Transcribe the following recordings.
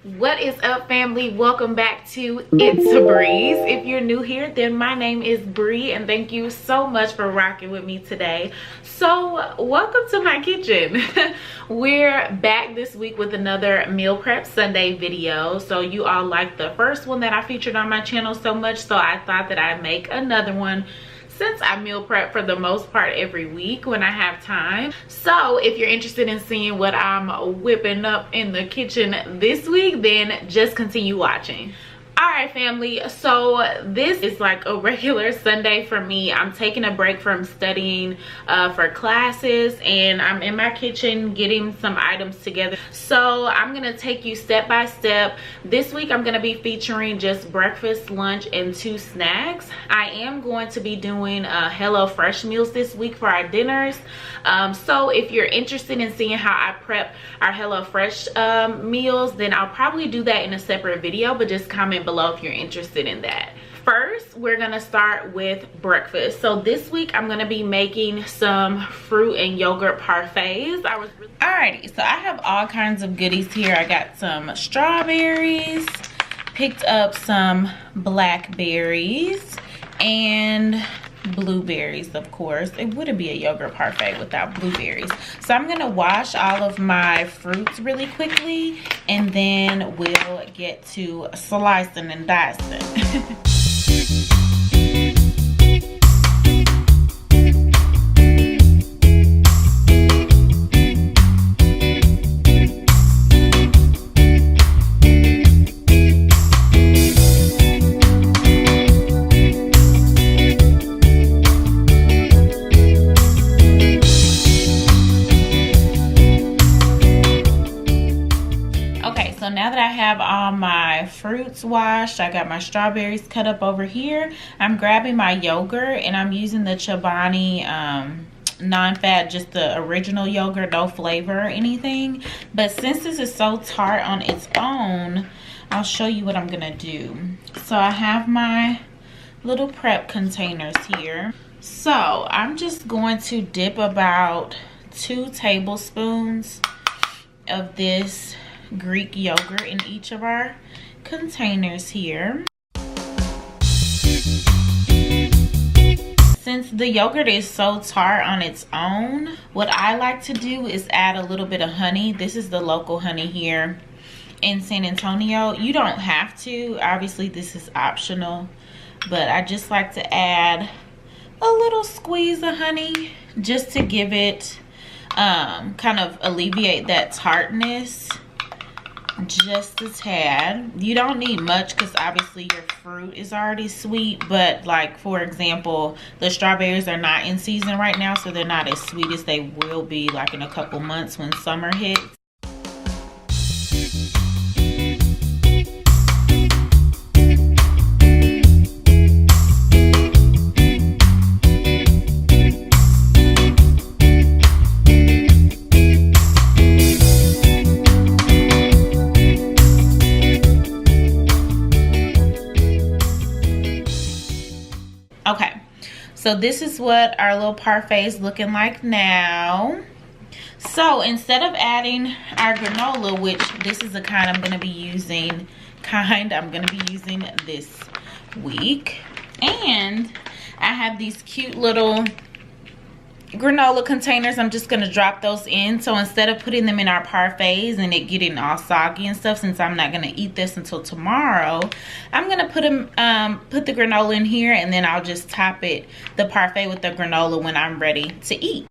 What is up, family? Welcome back to itsABREEze. If you're new here, then my name is Bree, and thank you so much for rocking with me today. So welcome to my kitchen. We're back this week with another meal prep Sunday video. So you all liked the first one that I featured on my channel so much, so I thought that I'd make another one, since I meal prep for the most part every week when I have time. So if you're interested in seeing what I'm whipping up in the kitchen this week, then just continue watching. All right, family, so this is like a regular Sunday for me. I'm taking a break from studying for classes, and I'm in my kitchen getting some items together. So I'm gonna take you step by step. This week I'm gonna be featuring just breakfast, lunch, and 2 snacks. I am going to be doing HelloFresh meals this week for our dinners. So if you're interested in seeing how I prep our HelloFresh meals, then I'll probably do that in a separate video, but just comment below if you're interested in that. First, we're gonna start with breakfast. So this week I'm gonna be making some fruit and yogurt parfaits. Alrighty, so I have all kinds of goodies here. I got some strawberries, picked up some blackberries, and blueberries. Of course, it wouldn't be a yogurt parfait without blueberries. So I'm gonna wash all of my fruits really quickly, and then we'll get to slicing and dicing. So now that I have all my fruits washed, I got my strawberries cut up over here. I'm grabbing my yogurt, and I'm using the Chobani non-fat, just the original yogurt, no flavor or anything. But since this is so tart on its own, I'll show you what I'm gonna do. So I have my little prep containers here. So I'm just going to dip about 2 tablespoons of this Greek yogurt in each of our containers here. Since the yogurt is so tart on its own, what I like to do is add a little bit of honey. This is the local honey here in San Antonio. You don't have to, obviously this is optional, but I just like to add a little squeeze of honey just to give it kind of alleviate that tartness just a tad. You don't need much because obviously your fruit is already sweet, but like for example, the strawberries are not in season right now, so they're not as sweet as they will be like in a couple months when summer hits. Okay, so this is what our little parfait is looking like now. So instead of adding our granola, which this is the kind I'm going to be using, this week, and I have these cute little granola containers. I'm just going to drop those in. So instead of putting them in our parfaits and it getting all soggy and stuff, since I'm not going to eat this until tomorrow, I'm going to put the granola in here, and then I'll just top the parfait with the granola when I'm ready to eat.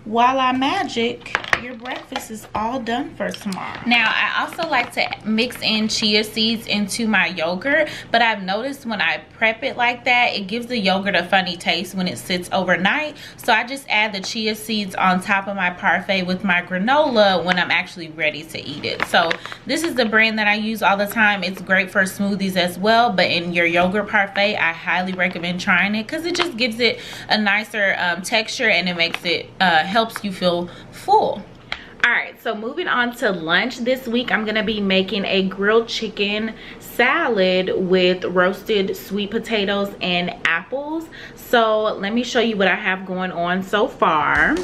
Voila magic, your breakfast is all done for tomorrow. Now, I also like to mix in chia seeds into my yogurt, but I've noticed when I prep it like that, it gives the yogurt a funny taste when it sits overnight. So I just add the chia seeds on top of my parfait with my granola when I'm actually ready to eat it. So this is the brand that I use all the time. It's great for smoothies as well, but in your yogurt parfait, I highly recommend trying it because it just gives it a nicer texture, and it makes it helps you feel full. All right, so moving on to lunch this week, I'm gonna be making a grilled chicken salad with roasted sweet potatoes and apples. So let me show you what I have going on so far.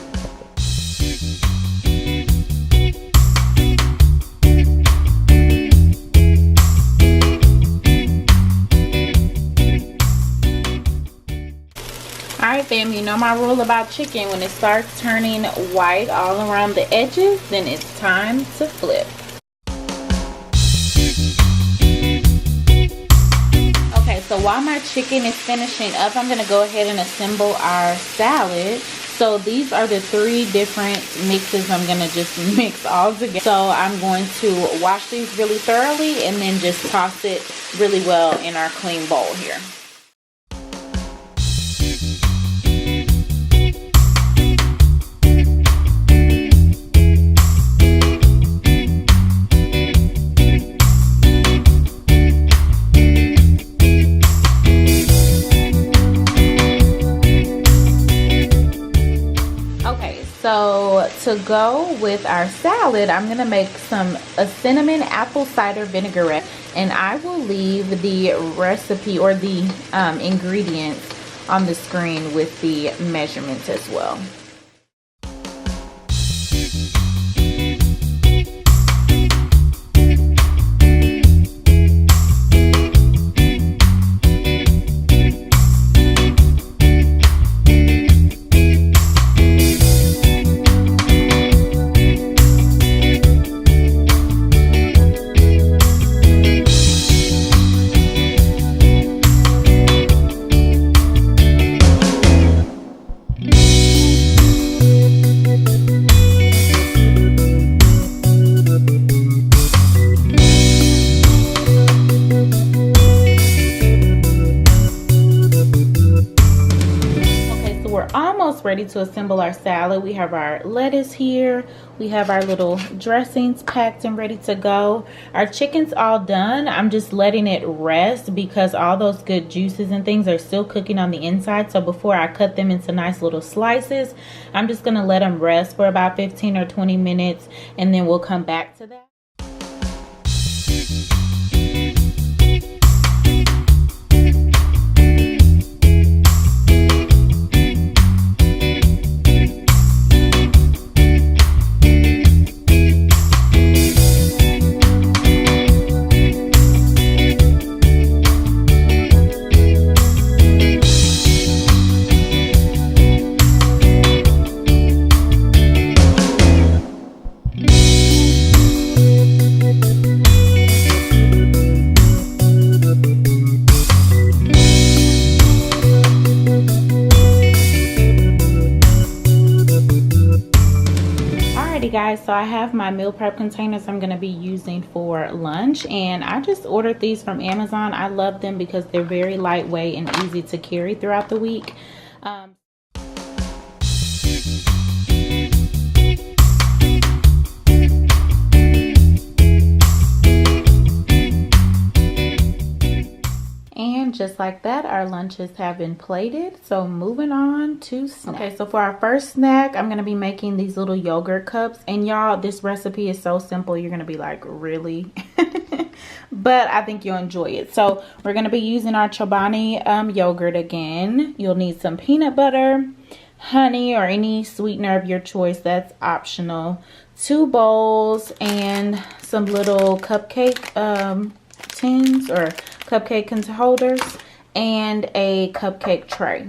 Alright fam, you know my rule about chicken. When it starts turning white all around the edges, then it's time to flip. Okay, so while my chicken is finishing up, I'm going to go ahead and assemble our salad. So these are the 3 different mixes I'm going to just mix all together. So I'm going to wash these really thoroughly and then just toss it really well in our clean bowl here. So to go with our salad, I'm gonna make a cinnamon apple cider vinaigrette, and I will leave the recipe or the ingredients on the screen with the measurements as well. Ready to assemble our salad. We have our lettuce here, we have our little dressings packed and ready to go. Our chicken's all done. I'm just letting it rest because all those good juices and things are still cooking on the inside. So before I cut them into nice little slices, I'm just gonna let them rest for about 15 or 20 minutes, and then we'll come back to that. Guys, so I have my meal prep containers I'm going to be using for lunch, and I just ordered these from Amazon. I love them because they're very lightweight and easy to carry throughout the week. And just like that, our lunches have been plated. So moving on to snacks. Okay, so for our first snack, I'm going to be making these little yogurt cups. And y'all, this recipe is so simple. You're going to be like, really? But I think you'll enjoy it. So we're going to be using our Chobani yogurt again. You'll need some peanut butter, honey, or any sweetener of your choice. That's optional. 2 bowls and some little cupcake tins or cupcake holders, and a cupcake tray.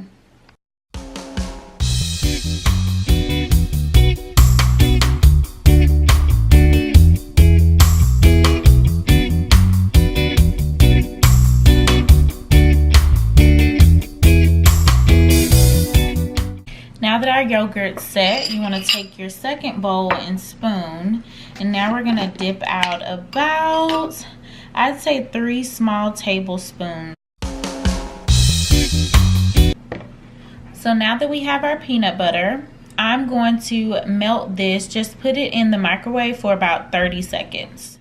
Now that our yogurt's set, you want to take your second bowl and spoon, and now we're going to dip out about, I'd say 3 small tablespoons. So now that we have our peanut butter, I'm going to melt this. Just put it in the microwave for about 30 seconds.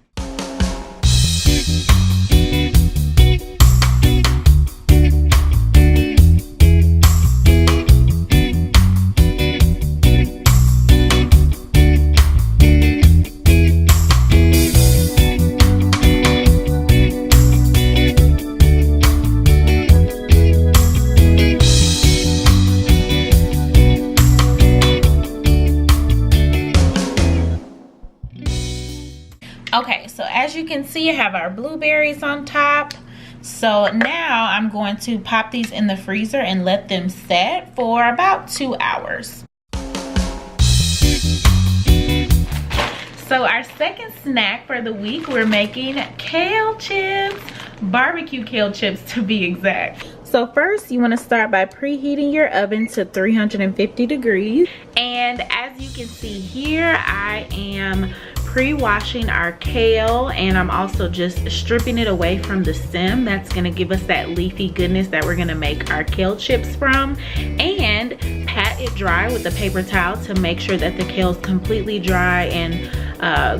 Okay, so as you can see, I have our blueberries on top. So now I'm going to pop these in the freezer and let them set for about 2 hours. So our second snack for the week, we're making kale chips, barbecue kale chips to be exact. So first you want to start by preheating your oven to 350 degrees. And as you can see here, I am pre-washing our kale, and I'm also just stripping it away from the stem. That's going to give us that leafy goodness that we're going to make our kale chips from. And pat it dry with a paper towel to make sure that the kale is completely dry and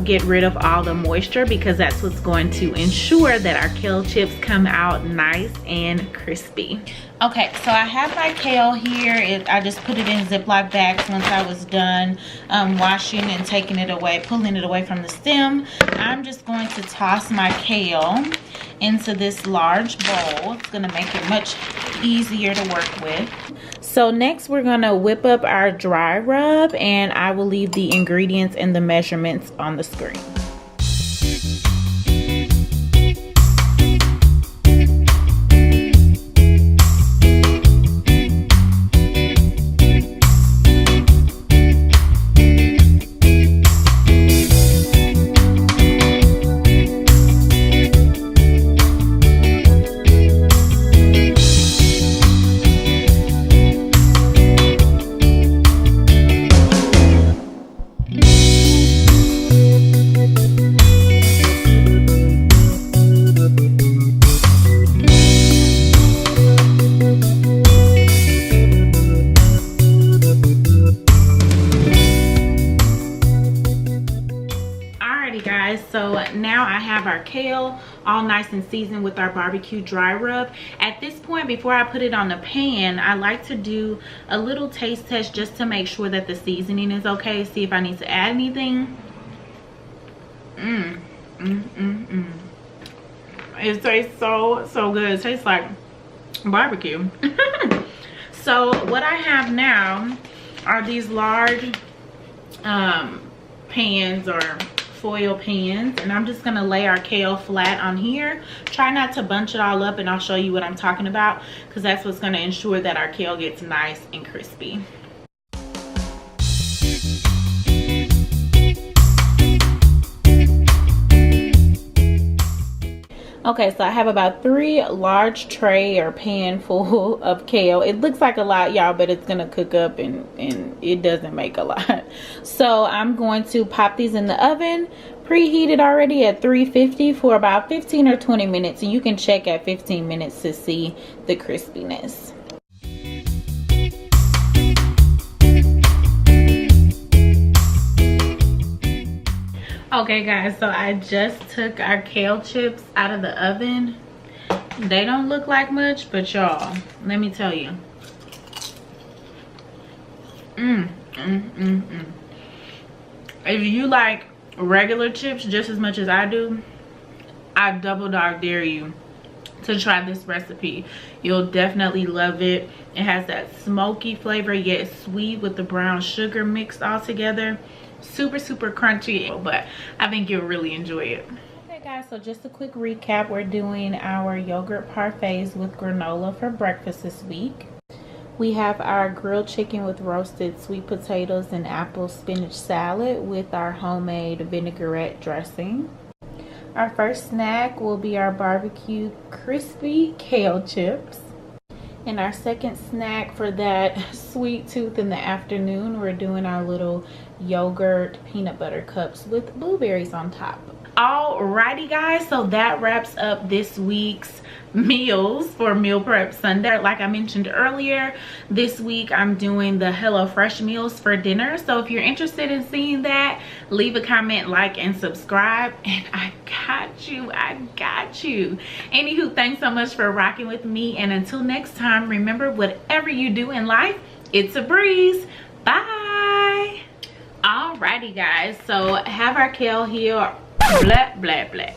get rid of all the moisture, because that's what's going to ensure that our kale chips come out nice and crispy. Okay, so I have my kale here. I just put it in Ziploc bags once I was done washing and taking it away, pulling it away from the stem. I'm just going to toss my kale into this large bowl. It's gonna make it much easier to work with. So next we're gonna whip up our dry rub, and I will leave the ingredients and the measurements on the screen. Guys, so now I have our kale all nice and seasoned with our barbecue dry rub. At this point, before I put it on the pan, I like to do a little taste test just to make sure that the seasoning is okay, see if I need to add anything. It tastes so good. It tastes like barbecue. So what I have now are these large pans or foil pans, and I'm just gonna lay our kale flat on here. Try not to bunch it all up, and I'll show you what I'm talking about, because that's what's gonna ensure that our kale gets nice and crispy. Okay, so I have about 3 large tray or pan full of kale. It looks like a lot, y'all, but it's gonna cook up and it doesn't make a lot. So I'm going to pop these in the oven, preheated already at 350 for about 15 or 20 minutes. And you can check at 15 minutes to see the crispiness. Okay guys, so I just took our kale chips out of the oven. They don't look like much, but y'all, let me tell you. If you like regular chips just as much as I do, I double dog dare you to try this recipe. You'll definitely love it. It has that smoky flavor yet sweet with the brown sugar mixed all together. Super crunchy, but I think you'll really enjoy it. Okay guys, so just a quick recap. We're doing our yogurt parfaits with granola for breakfast this week. We have our grilled chicken with roasted sweet potatoes and apple spinach salad with our homemade vinaigrette dressing. Our first snack will be our barbecue crispy kale chips. And our second snack for that sweet tooth in the afternoon, we're doing our little yogurt peanut butter cups with blueberries on top. Alrighty guys, so that wraps up this week's meals for Meal Prep Sunday. Like I mentioned earlier, this week I'm doing the HelloFresh meals for dinner. So if you're interested in seeing that, leave a comment, like, and subscribe, and I got you. Anywho, thanks so much for rocking with me, and until next time, remember, whatever you do in life, it's a breeze. Bye. Alrighty guys, so have our kale here. Blah blah blah.